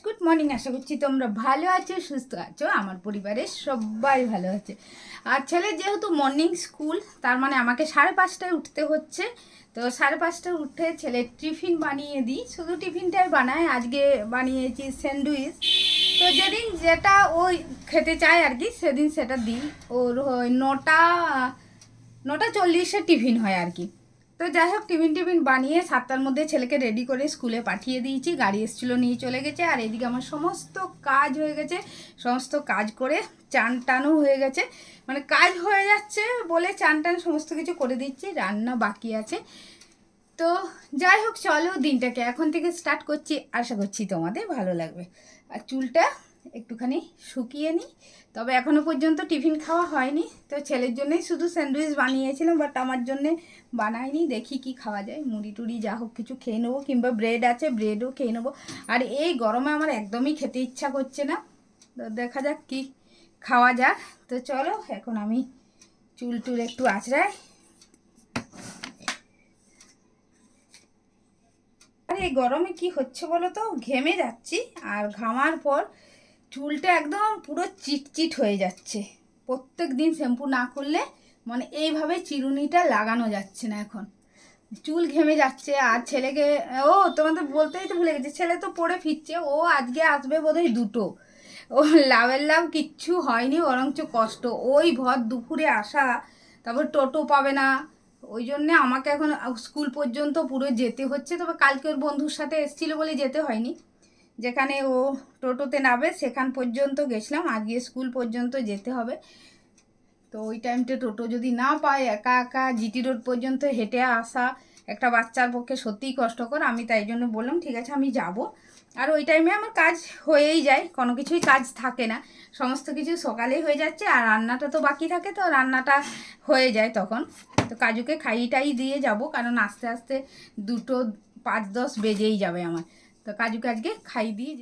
Good morning. আশা করছি তোমরা ভালো আছো, সুস্থ আছো। আমার পরিবারের সবাই ভালো আছে। আর ছেলে যেহেতু মর্নিং স্কুল, তার মানে আমাকে 5:30টায় উঠতে হচ্ছে। তো 5:30টায় উঠে ছেলের টিফিন বানিয়ে দিই। শুধু টিফিনটাই বানাই। আজকে বানিয়েছি স্যান্ডউইচ। তো যেদিন যেটা ওই খেতে চায় আর কি, সেদিন সেটা দিই। ওর 9টা 40-এ টিফিন হয় আর কি। তো যাই হোক, টিফিন বানিয়ে 7টার মধ্যে ছেলেকে রেডি করে স্কুলে পাঠিয়ে দিয়েছি। গাড়ি এসেছিলো, নিয়ে চলে গেছে। আর এদিকে আমার সমস্ত কাজ হয়ে গেছে। সমস্ত কাজ করে চান টানও হয়ে গেছে, মানে কাজ হয়ে যাচ্ছে বলে চান টান সমস্ত কিছু করে দিচ্ছি। রান্না বাকি আছে। তো যাই হোক, চলো দিনটাকে এখন থেকে স্টার্ট করছি। আশা করছি তোমাদের ভালো লাগবে। আর চুলটা একটুখানি শুকিয়ে নিই। তবে এখনও পর্যন্ত টিফিন খাওয়া হয়নি। তো ছেলের জন্যই শুধু স্যান্ডউইচ বানিয়েছিলাম, বাট আমার জন্যে বানাইনি। দেখি কি খাওয়া যায়, মুড়ি টুড়ি যা হোক কিছু খেয়ে নেবো, কিংবা ব্রেড আছে ব্রেডও খেয়ে নেবো। আর এই গরমে আমার একদমই খেতে ইচ্ছা করছে না। তো দেখা যাক কি খাওয়া যাক। তো চলো এখন আমি চুল টুল একটু আঁচড়াই। আর এই গরমে কি হচ্ছে বলো তো, ঘেমে যাচ্ছি। আর ঘামার পর চুলটা একদম পুরো চিটচিট হয়ে যাচ্ছে। প্রত্যেক দিন শ্যাম্পু না করলে মানে এইভাবে চিরুনিটা লাগানো যাচ্ছে না এখন। চুল ঘেমে যাচ্ছে। আর ছেলেকে তোমাদের বলতেই তো ভুলে গেছি, ছেলে তো পড়ে ফিরছে। ও আজকে আসবে বোধহয় 2টো। ও লাভের লাভ কিচ্ছু হয়নি, বরঞ্চ কষ্ট। ওই ভর দুপুরে আসা, তারপর টোটো পাবে না। ওই জন্যে আমাকে এখন স্কুল পর্যন্ত পুরো যেতে হচ্ছে। তবে কালকে ওর বন্ধুর সাথে এসেছিলো বলে যেতে হয়নি। যেখানে ও টোটোতে নামবে সেখান পর্যন্ত গেছিলাম। আজকে স্কুল পর্যন্ত যেতে হবে। তো ওই টাইমটা টোটো যদি না পায়, একা একা জিটি রোড পর্যন্ত হেঁটে আসা একটা বাচ্চার পক্ষে সত্যিই কষ্টকর। আমি তাই জন্য বললাম ঠিক আছে আমি যাব। আর ওই টাইমে আমার কাজ হয়েই যায়, কোনো কিছুই কাজ থাকে না। সমস্ত কিছু সকালেই হয়ে যাচ্ছে। আর রান্নাটা তো বাকি থাকে, তো রান্নাটা হয়ে যায় তখন। তো কাজুকে খাইটাই দিয়ে যাব, কারণ আস্তে আস্তে 2:05-10 বেজেই যাবে আমার। তো কাজুকে আজকে খাই দিয়ে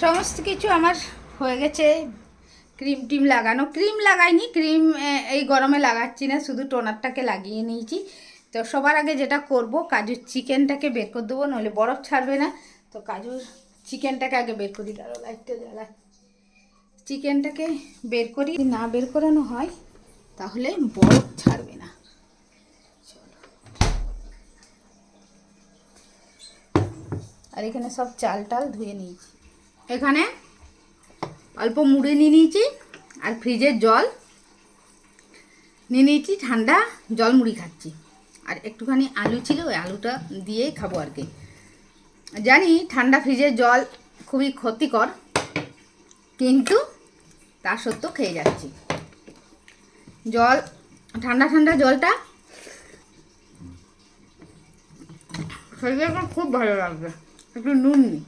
সমস্ত কিছু আমার হয়ে গেছে। ক্রিম টিম লাগানো, ক্রিম লাগাইনি, ক্রিম এই গরমে লাগাচ্ছি না, শুধু টোনারটাকে লাগিয়ে নিয়েছি। তো সবার আগে যেটা করব, কাজুর চিকেনটাকে বের করে দেবো, নইলে বরফ ছাড়বে না। তো কাজুর চিকেনটাকে আগে বের করি। দাঁড়ো লাইটটা জ্বালা। চিকেনটাকে বের করি, না বের করানো হয় তাহলে বরফ ছাড়বে না। চলো। আর এখানে সব চাল টাল ধুয়ে নিয়েছি। এখানে অল্প মুড়ে নিয়ে নিয়েছি, আর ফ্রিজের জল নিয়ে নিয়েছি। ঠান্ডা জল মুড়ি খাচ্ছি। আর একটুখানি আলু ছিল, ওই আলুটা দিয়েই খাবো আর কি। জানি ঠান্ডা ফ্রিজের জল খুবই ক্ষতিকর, কিন্তু তা সত্ত্বেও খেয়ে যাচ্ছি। জল ঠান্ডা ঠান্ডা জলটা শরীরে এখন খুব ভালো লাগবে। একটু নুন নিই।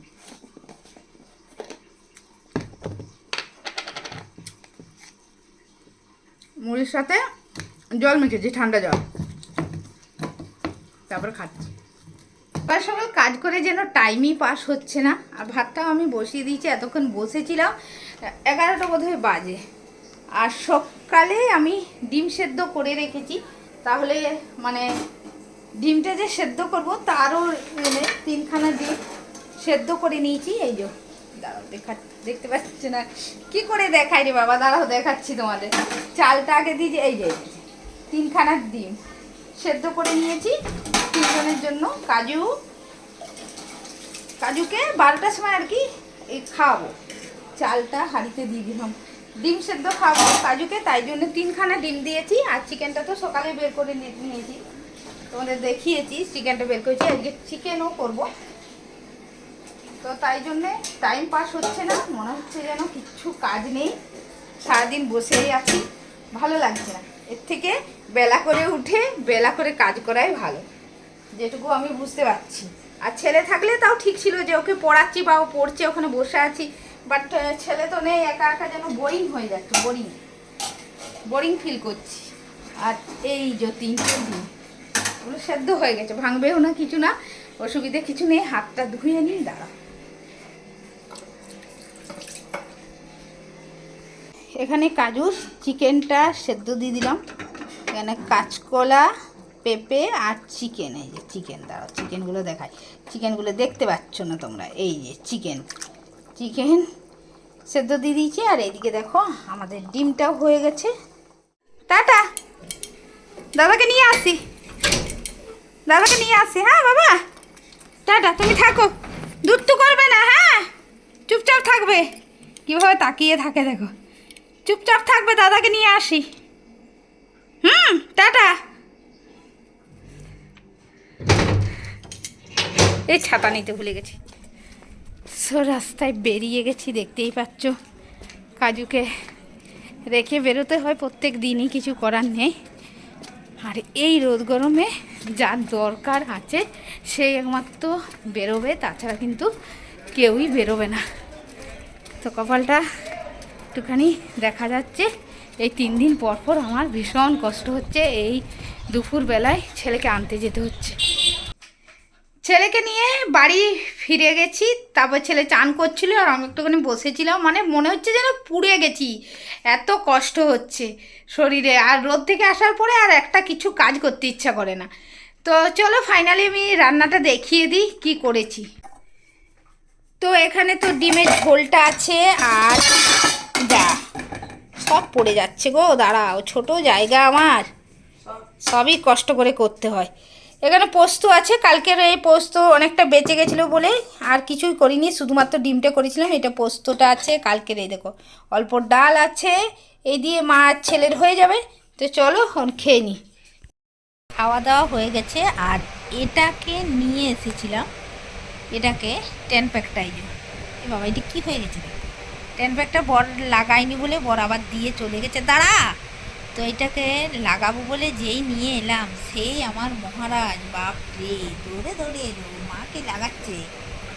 মুড়ির সাথে জল মেখেছি, ঠান্ডা জল, তারপর খাচ্ছি। সকাল সকাল কাজ করে যেন টাইমই পাস হচ্ছে না। আর ভাতটাও আমি বসিয়ে দিয়েছি, এতক্ষণ বসেছিলাম। 11টা বোধহয় বাজে। আর সকালে আমি ডিম সেদ্ধ করে রেখেছি, তাহলে মানে ডিমটা যে সেদ্ধ করব তারও 3খানা ডিম সেদ্ধ করে নিয়েছি। এই যে দাঁড়াও, দেখতে পাচ্ছি না কি করে দেখাই রে বাবা, দাঁড়াও দেখাচ্ছি তোমাদের। চালটা আগে দিয়েছি। এই যে 3খানা ডিম সেদ্ধ করে নিয়েছি 3জনের জন্য। কাজুকে 12টার সময় আর কি খাওয়াবো। চালটা হাঁড়িতে দিয়ে দিলাম, ডিম সেদ্ধ খাওয়াবো কাজুকে, তাই জন্য 3খানা ডিম দিয়েছি। আর চিকেনটা তো সকালে বের করে নিয়েছি, তোমাদের দেখিয়েছি। চিকেনটা বের করেছি, আজকে চিকেনও করব। তো তাই জন্যে টাইম পাস হচ্ছে না, মনে হচ্ছে যেন কিচ্ছু কাজ নেই, সারাদিন বসেই আছি, ভালো লাগছে না। এর থেকে বেলা করে উঠে বেলা করে কাজ করাই ভালো, যেটুকু আমি বুঝতে পারছি। আর ছেলে থাকলে তাও ঠিক ছিল, যে ওকে পড়াচ্ছি বা ও পড়ছে, ওখানে বসে আছি। বাট ছেলে তো নেই, একা একা যেন বোরিং হয়ে যাচ্ছে, বোরিং ফিল করছি। আর এই যে 3টে দিন ওগুলো সেদ্ধ হয়ে গেছে, ভাঙবেও না, কিছু না, অসুবিধে কিছু নেই। হাতটা ধুয়ে নিই, দাঁড়া। এখানে কাজুর চিকেনটা সেদ্ধ দিয়ে দিলাম। এখানে কাঁচকলা, পেঁপে আর চিকেন। এই যে চিকেন, দাঁড়াও চিকেনগুলো দেখায়। চিকেনগুলো দেখতে পাচ্ছ না তোমরা, এই যে চিকেন, চিকেন সেদ্ধ দিয়ে দিয়েছি, আর এইদিকে দেখো আমাদের ডিমটাও হয়ে গেছে। টাটা, দাদাকে নিয়ে আসি, দাদাকে নিয়ে আসি। হ্যাঁ বাবা, টাটা, তুমি থাকো, দুধ করবে না, হ্যাঁ চুপচাপ থাকবে। কীভাবে তাকিয়ে থাকে দেখো, চুপচাপ থাকবে, দাদাকে নিয়ে আসি। টাটা। এই ছাতা নিতে ভুলে গেছি। রাস্তায় বেরিয়ে গেছি, দেখতেই পাচ্ছ। কাজুকে রেখে বেরোতে হয় প্রত্যেক দিনই, কিছু করার নেই। আর এই রোদ গরমে যার দরকার আছে সেই একমাত্র বেরোবে, তাছাড়া কিন্তু কেউই বেরোবে না। তো কপালটা একটুখানি দেখা যাচ্ছে। এই 3 দিন পর পর আমার ভীষণ কষ্ট হচ্ছে। এই দুপুরবেলায় ছেলেকে আনতে যেতে হচ্ছে। ছেলেকে নিয়ে বাড়ি ফিরে গেছি, তারপর ছেলে চান করছিল আর আমি একটুখানি বসেছিলাম। মানে মনে হচ্ছে যেন পুড়ে গেছি, এত কষ্ট হচ্ছে শরীরে। আর রোদ থেকে আসার পরে আর একটা কিছু কাজ করতে ইচ্ছা করে না। তো চলো ফাইনালি আমি রান্নাটা দেখিয়ে দিই কি করেছি। তো এখানে তো ডিমের ঝোলটা আছে, আর যা সব পড়ে যাচ্ছে গো, দাঁড়াও, ছোট জায়গা আমার, সবই কষ্ট করে করতে হয়। এখানে পোস্ত আছে, কালকের এই পোস্ত অনেকটা বেঁচে গেছিলো বলে আর কিছুই করিনি, শুধুমাত্র ডিমটা করেছিলাম। এটা পোস্তটা আছে কালকের। এই দেখো অল্প ডাল আছে, এই দিয়ে মা আর ছেলের হয়ে যাবে। তো চলো খেয়ে নিই। খাওয়া দাওয়া হয়ে গেছে, আর এটাকে নিয়ে এসেছিলাম, এটাকে 10 প্যাকটাই। এ বাবা, এটা কী হয়ে গেছে? 10 প্যাকটা বর লাগাইনি বলে বর আবার দিয়ে চলে গেছে। দাঁড়া, তো এটাকে লাগাবো বলে যেই নিয়ে এলাম, সেই আমার মহারাজ বাপ রে, দৌড়ে দৌড়ে এলো, মাকে লাগাচ্ছে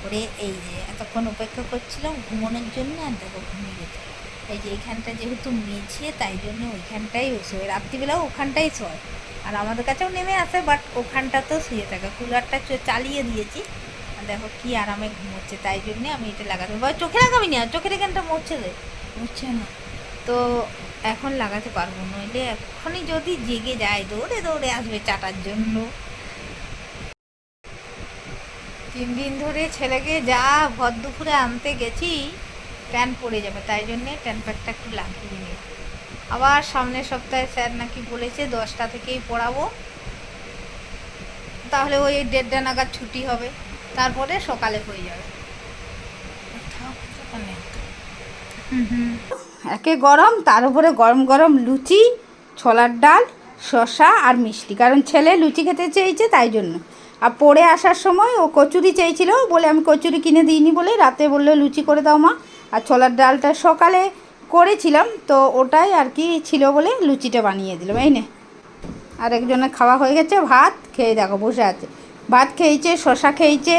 করে। এই যে এতক্ষণ অপেক্ষা করছিলাম ঘুমানোর জন্য, আর দেখো ঘুমিয়ে গেছে। এই যে এইখানটা যেহেতু মেঝে, তাই জন্য ওইখানটাই শোয়, রাত্রিবেলাও ওখানটাই শোয়। আর আমাদের কাছেও নেমে আসে, বাট ওখানটাতেও শুয়ে থাকে। কুলারটা চালিয়ে দিয়েছি, আর দেখো কি আরামে ঘুমোচ্ছে। তাই জন্যে আমি এটা লাগাতে, চোখে লাগাবি না, চোখের এখানটা মরছে না। তো এখন লাগাতে পারবো, নইলে এখনই যদি জেগে যায় দৌড়ে দৌড়ে আসবে চাটার জন্য। 3 দিন ধরে ছেলেকে যা ভর দুপুরে আনতে গেছি, ট্যান পড়ে যাবে, তাই জন্যে ট্যান প্যাকটা একটু লাগিয়ে নিই। আবার সামনের সপ্তাহে স্যার নাকি বলেছে 10টা থেকেই পড়াবো, তাহলে ওই 1:30 নাগাদ ছুটি হবে, তারপরে সকালে হয়ে যাবে। একে গরম, তার উপরে গরম গরম লুচি, ছোলার ডাল, শসা আর মিষ্টি, কারণ ছেলে লুচি খেতে চেয়েছে তাই জন্য। আর পড়ে আসার সময় ও কচুরি চেয়েছিল বলে আমি কচুরি কিনে দিইনি বলে রাতে বললো লুচি করে দাও মা। আর ছোলার ডালটা সকালে করেছিলাম, তো ওটাই আর কি ছিল বলে লুচিটা বানিয়ে দিলাম। এই নে, আর একজনের খাওয়া হয়ে গেছে, ভাত খেয়ে দেখো বসে আছে, ভাত খেয়েছে, শসা খেয়েছে।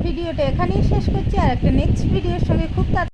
ভিডিওটা এখানেই শেষ করছি, আর একটা নেক্সট ভিডিওর সঙ্গে খুব